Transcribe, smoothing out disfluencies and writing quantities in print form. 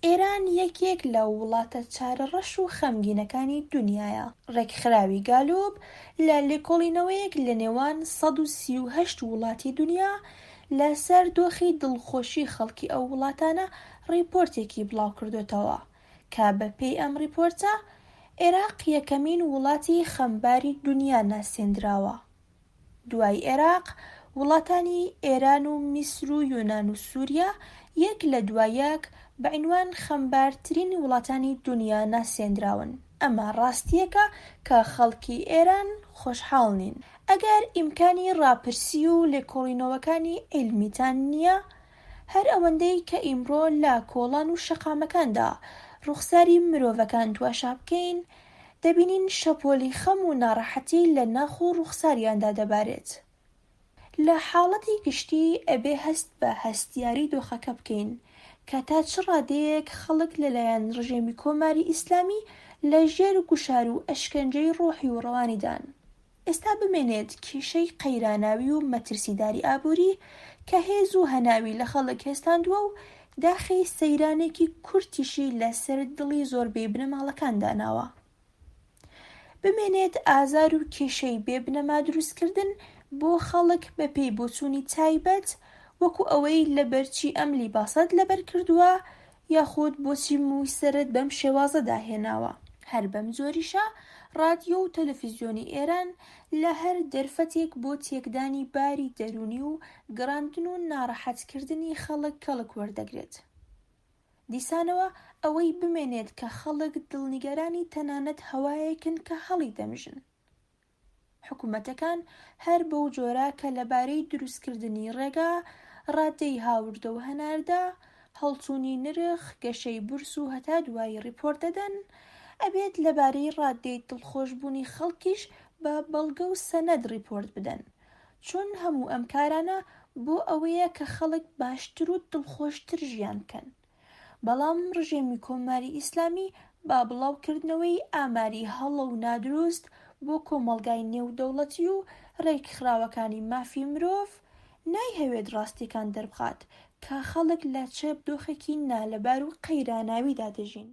ئێران یەکێک لە وڵاتە چارەڕەش و خەمگینەکانی دنیایە. ڕێکخراوی گالۆب لە لێکۆڵینەوەیەک لە نێوان 138 وڵاتی دنیا لەسەر دۆخی دڵخۆشی خەڵکی ئەو وڵاتانە ڕیپۆرتێکی بڵاو کردوێتەوە کە بەپێی ئەم ڕیپۆرتە عێراق یەکەمین وڵاتی خەمباری دنیا ناسێندراوە. دوای عێراق وڵاتانی ئێران و میسر و یۆنان و سووریا یەک لە دوایەک بە عنوان خەمبارترین وڵاتانی دنیا ناسێندراون. ئەمە ڕاستیەکە کە خەڵکی ئێران خۆشحاڵ نین. ئەگەر ئیمکانی ڕاپرسی و لێکۆڵینەوەکانی عیلمیتان نییە، هەر ئەوەندەی کە ئیمڕۆ لە کۆڵان و شەقامەکاندا ڕوخساری مرۆڤەکان تواشا بکەین، دەبینین شەپۆلی خەم و ناڕەحەتی لە ناخ و ڕوخساریاندا دەبارێت. لە حاڵەتی گشتی ئەبێ هەست بە هەستیاری دۆخەکە بکەین کە تا چ ڕادەیەک خەڵک لەلایەن ڕژێمی کۆماری ئیسلامی لە ژێر گوشار و ئەشکەنجەی ڕۆحی و ڕەوانیدان. ئێستا بمێنێت کێشەی قەیراناوی و مەترسیداری ئابووری کە هێز و هەناوی لە خەڵک هێستاندووە و داخی سەیرانێکی کورتیشی لەسەر دڵی زۆربەی بنەماڵەکان داناوە. بمێنێت ئازار و کێشەی بێبنەما دروستکردن بۆ خەڵک بە پێی بۆچوونی تایبەت وەکو ئەوەی لەبەرچی ئەم لیباسەت لەبەر کردووە یاخود بۆچی مووی سەرت بەم شێوازەدا هێناوە. هەر بەم جۆریشە ڕادیۆ و تەلەڤیزیۆنی ئێران لە هەر دەرفەتێک بۆ تێکدانی باری دەرونی و گەڕاندن و ناڕەحەتکردنی خەڵک کەڵک وەردەگرێت. دیسانەوە ئەوەی بمێنێت کە خەڵک دڵنیگەرانی تەنانەت هەوایەکن کە هەڵی دەمژن. حکوومەتەکان هەر بەو جۆرە کە لەبارەی دروستکردنی ڕێگا، ڕادەی هاوردە و هەناردا، هەڵچوونی نرخ، گەشەی بورس و هەتا دوای ڕیپۆرت دەدەن، ئەبێت لەبارەی ڕادەی دڵخۆشبوونی خەڵکیش بە بەڵگە و سەنەد ڕیپۆرت بدەن، چون هەموو ئەم کارانە بۆ ئەوەیە کە خەڵک باشتر و دڵخۆشتر ژیان بکەن. بەڵام ڕژێمی کۆماری ئیسلامی با بڵاوکردنەوەی ئاماری هەڵە و نادروست بۆ کۆمەڵگای نێودەوڵەتی و ڕێکخراوەکانی مافی مرۆڤ نایهەوێت ڕاستیەکان دەربخات کە خەڵک لە چەپ دۆخێکی نالەبار و قەیراناویدا دەژین.